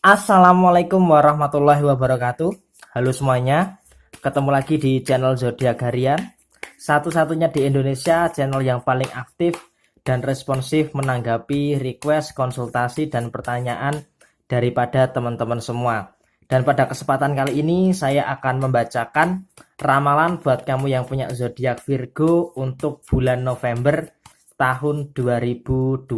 Assalamualaikum warahmatullahi wabarakatuh. Halo semuanya, ketemu lagi di channel Zodiak Harian. Satu-satunya di Indonesia channel yang paling aktif dan responsif menanggapi request, konsultasi, dan pertanyaan daripada teman-teman semua. Dan pada kesempatan kali ini saya akan membacakan ramalan buat kamu yang punya zodiak Virgo untuk bulan November tahun 2020.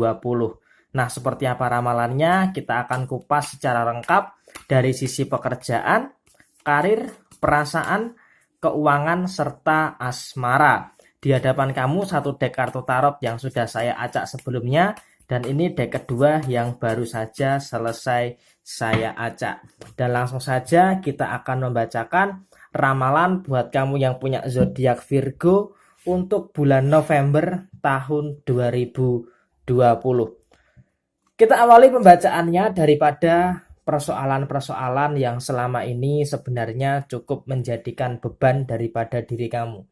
Nah, seperti apa ramalannya? Kita akan kupas secara lengkap dari sisi pekerjaan, karir, perasaan, keuangan, serta asmara. Di hadapan kamu satu deck kartu tarot yang sudah saya acak sebelumnya, dan ini deck kedua yang baru saja selesai saya acak. Dan langsung saja kita akan membacakan ramalan buat kamu yang punya zodiak Virgo untuk bulan November tahun 2020. Kita awali pembacaannya daripada persoalan-persoalan yang selama ini sebenarnya cukup menjadikan beban daripada diri kamu.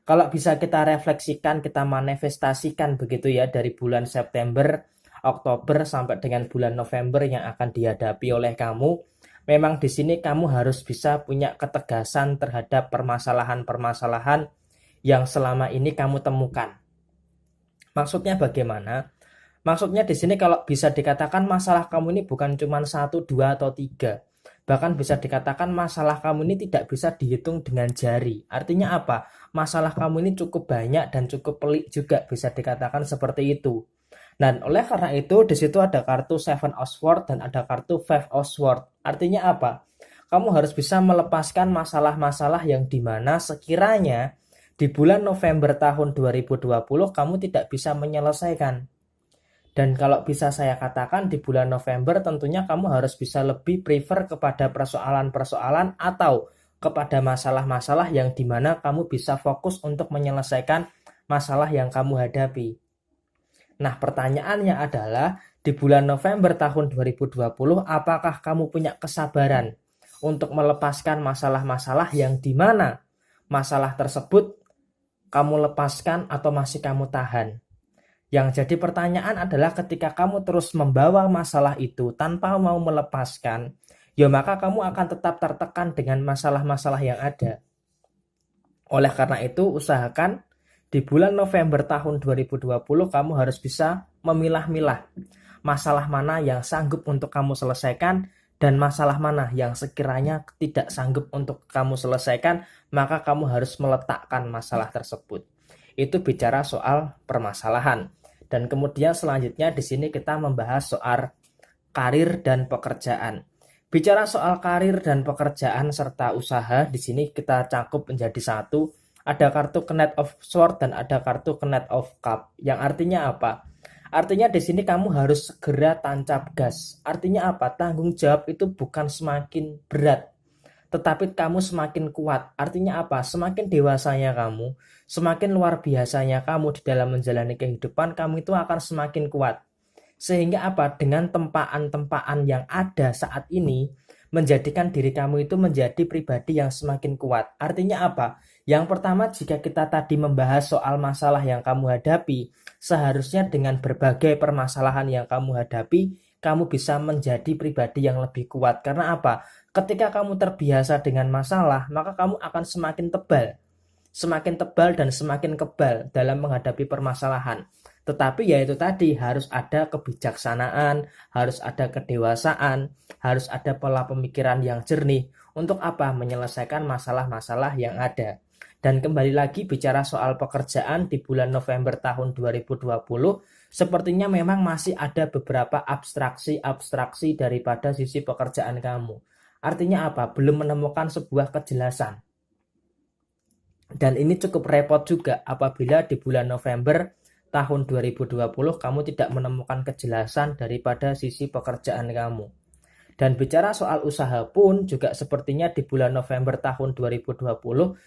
Kalau bisa kita refleksikan, kita manifestasikan begitu ya dari bulan September, Oktober sampai dengan bulan November yang akan dihadapi oleh kamu. Memang di sini kamu harus bisa punya ketegasan terhadap permasalahan-permasalahan yang selama ini kamu temukan. Maksudnya bagaimana? Maksudnya di sini kalau bisa dikatakan masalah kamu ini bukan cuma 1, 2, atau 3. Bahkan bisa dikatakan masalah kamu ini tidak bisa dihitung dengan jari. Artinya apa? Masalah kamu ini cukup banyak dan cukup pelik juga, bisa dikatakan seperti itu. Dan oleh karena itu di situ ada kartu Seven of Swords dan ada kartu Five of Swords. Artinya apa? Kamu harus bisa melepaskan masalah-masalah yang dimana sekiranya di bulan November tahun 2020 kamu tidak bisa menyelesaikan. Dan kalau bisa saya katakan di bulan November tentunya kamu harus bisa lebih prefer kepada persoalan-persoalan atau kepada masalah-masalah yang dimana kamu bisa fokus untuk menyelesaikan masalah yang kamu hadapi. Nah, pertanyaannya adalah di bulan November tahun 2020 apakah kamu punya kesabaran untuk melepaskan masalah-masalah yang dimana masalah tersebut kamu lepaskan atau masih kamu tahan? Yang jadi pertanyaan adalah ketika kamu terus membawa masalah itu tanpa mau melepaskan, ya maka kamu akan tetap tertekan dengan masalah-masalah yang ada. Oleh karena itu, usahakan di bulan November tahun 2020 kamu harus bisa memilah-milah masalah mana yang sanggup untuk kamu selesaikan dan masalah mana yang sekiranya tidak sanggup untuk kamu selesaikan, maka kamu harus meletakkan masalah tersebut. Itu bicara soal permasalahan. Dan kemudian selanjutnya di sini kita membahas soal karir dan pekerjaan. Bicara soal karir dan pekerjaan serta usaha, di sini kita cakup menjadi satu. Ada kartu Knight of Swords dan ada kartu Knight of Cup. Yang artinya apa? Artinya di sini kamu harus segera tancap gas. Artinya apa? Tanggung jawab itu bukan semakin berat, tetapi kamu semakin kuat. Artinya apa? Semakin dewasanya kamu, semakin luar biasanya kamu di dalam menjalani kehidupan, kamu itu akan semakin kuat. Sehingga apa? Dengan tempaan-tempaan yang ada saat ini, menjadikan diri kamu itu menjadi pribadi yang semakin kuat. Artinya apa? Yang pertama, jika kita tadi membahas soal masalah yang kamu hadapi, seharusnya dengan berbagai permasalahan yang kamu hadapi, kamu bisa menjadi pribadi yang lebih kuat. Karena apa? Ketika kamu terbiasa dengan masalah, maka kamu akan semakin tebal dan semakin kebal dalam menghadapi permasalahan. Tetapi ya itu tadi, harus ada kebijaksanaan, harus ada kedewasaan, harus ada pola pemikiran yang jernih untuk apa? Menyelesaikan masalah-masalah yang ada. Dan kembali lagi bicara soal pekerjaan di bulan November tahun 2020, sepertinya memang masih ada beberapa abstraksi daripada sisi pekerjaan kamu. Artinya apa? Belum menemukan sebuah kejelasan. Dan ini cukup repot juga apabila di bulan November tahun 2020 kamu tidak menemukan kejelasan daripada sisi pekerjaan kamu. Dan bicara soal usaha pun juga sepertinya di bulan November tahun 2020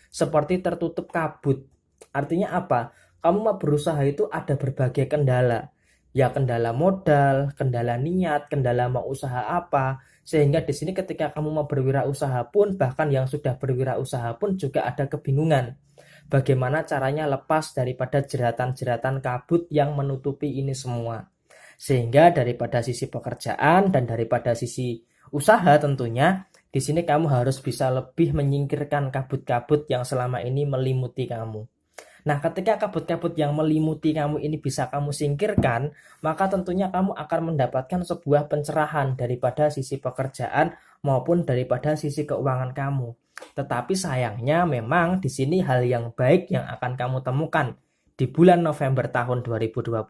seperti tertutup kabut. Artinya apa? Kamu mau berusaha itu ada berbagai kendala. Ya kendala modal, kendala niat, kendala mau usaha apa. Sehingga di sini ketika kamu mau berwirausaha pun, bahkan yang sudah berwirausaha pun juga ada kebingungan. Bagaimana caranya lepas daripada jeratan-jeratan kabut yang menutupi ini semua. Sehingga daripada sisi pekerjaan dan daripada sisi usaha tentunya di sini kamu harus bisa lebih menyingkirkan kabut-kabut yang selama ini melimuti kamu. Nah, ketika kabut-kabut yang melimuti kamu ini bisa kamu singkirkan, maka tentunya kamu akan mendapatkan sebuah pencerahan daripada sisi pekerjaan maupun daripada sisi keuangan kamu. Tetapi sayangnya memang di sini hal yang baik yang akan kamu temukan di bulan November tahun 2020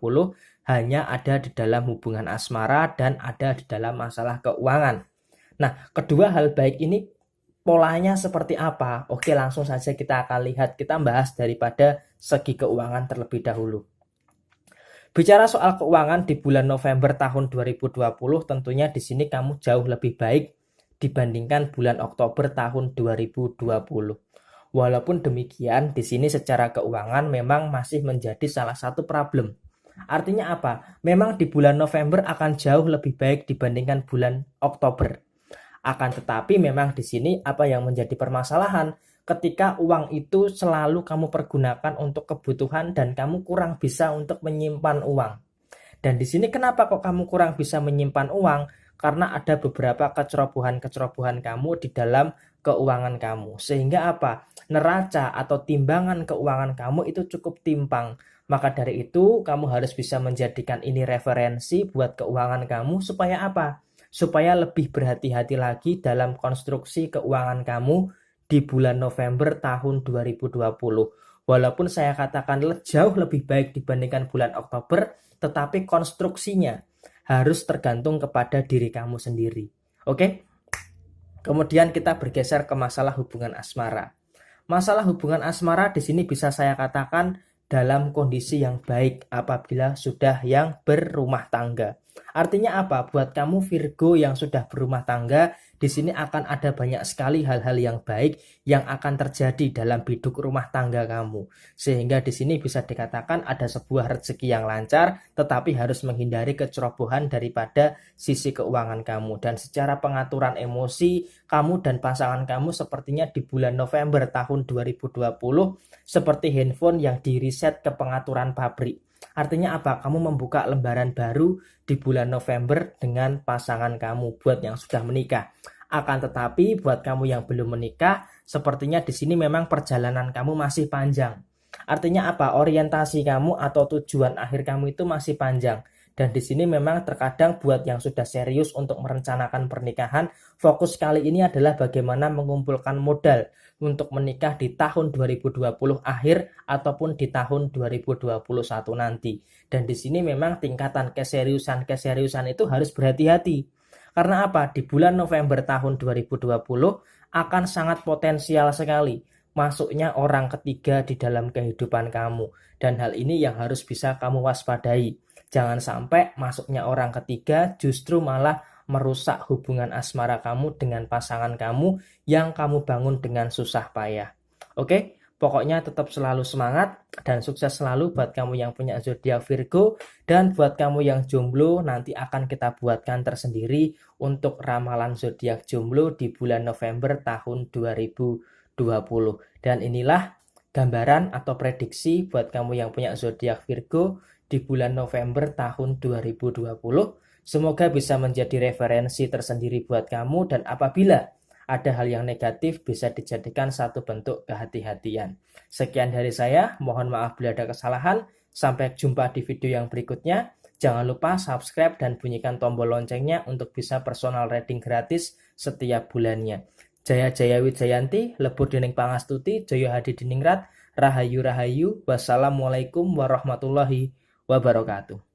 hanya ada di dalam hubungan asmara dan ada di dalam masalah keuangan. Nah, kedua hal baik ini polanya seperti apa? Oke, langsung saja kita akan lihat. Kita bahas daripada segi keuangan terlebih dahulu. Bicara soal keuangan di bulan November tahun 2020, tentunya di sini kamu jauh lebih baik dibandingkan bulan Oktober tahun 2020. Walaupun demikian, di sini secara keuangan memang masih menjadi salah satu problem. Artinya apa? Memang di bulan November akan jauh lebih baik dibandingkan bulan Oktober. Akan tetapi memang di sini apa yang menjadi permasalahan ketika uang itu selalu kamu pergunakan untuk kebutuhan dan kamu kurang bisa untuk menyimpan uang. Dan di sini kenapa kok kamu kurang bisa menyimpan uang? Karena ada beberapa kecerobohan-kecerobohan kamu di dalam keuangan kamu. Sehingga apa? Neraca atau timbangan keuangan kamu itu cukup timpang. Maka dari itu kamu harus bisa menjadikan ini referensi buat keuangan kamu supaya apa? Supaya lebih berhati-hati lagi dalam konstruksi keuangan kamu di bulan November tahun 2020. Walaupun saya katakan jauh lebih baik dibandingkan bulan Oktober, tetapi konstruksinya harus tergantung kepada diri kamu sendiri. Oke? Kemudian kita bergeser ke masalah hubungan asmara. Masalah hubungan asmara di sini bisa saya katakan dalam kondisi yang baik apabila sudah yang berumah tangga. Artinya apa? Buat kamu Virgo yang sudah berumah tangga, di sini akan ada banyak sekali hal-hal yang baik yang akan terjadi dalam biduk rumah tangga kamu. Sehingga di sini bisa dikatakan ada sebuah rezeki yang lancar, tetapi harus menghindari kecerobohan daripada sisi keuangan kamu. Dan secara pengaturan emosi, kamu dan pasangan kamu sepertinya di bulan November tahun 2020 seperti handphone yang di-reset ke pengaturan pabrik. Artinya apa? Kamu membuka lembaran baru di bulan November dengan pasangan kamu buat yang sudah menikah. Akan tetapi buat kamu yang belum menikah, sepertinya di sini memang perjalanan kamu masih panjang. Artinya apa? Orientasi kamu atau tujuan akhir kamu itu masih panjang. Dan di sini memang terkadang buat yang sudah serius untuk merencanakan pernikahan, fokus kali ini adalah bagaimana mengumpulkan modal untuk menikah di tahun 2020 akhir ataupun di tahun 2021 nanti. Dan di sini memang tingkatan keseriusan itu harus berhati-hati. Karena apa? Di bulan November tahun 2020 akan sangat potensial sekali masuknya orang ketiga di dalam kehidupan kamu. Dan hal ini yang harus bisa kamu waspadai. Jangan sampai masuknya orang ketiga justru malah merusak hubungan asmara kamu dengan pasangan kamu yang kamu bangun dengan susah payah. Oke, pokoknya tetap selalu semangat dan sukses selalu buat kamu yang punya zodiak Virgo, dan buat kamu yang jomblo nanti akan kita buatkan tersendiri untuk ramalan zodiak jomblo di bulan November tahun 2020. Dan inilah gambaran atau prediksi buat kamu yang punya zodiak Virgo di bulan November tahun 2020. Semoga bisa menjadi referensi tersendiri buat kamu, dan apabila ada hal yang negatif bisa dijadikan satu bentuk kehati-hatian. Sekian dari saya, mohon maaf bila ada kesalahan. Sampai jumpa di video yang berikutnya. Jangan lupa subscribe dan bunyikan tombol loncengnya untuk bisa personal reading gratis setiap bulannya. Jaya Jaya Wijayanti, Lebur Dening Pangastuti, Joyo Hadi Diningrat, Rahayu Rahayu, wassalamualaikum warahmatullahi wabarakatuh.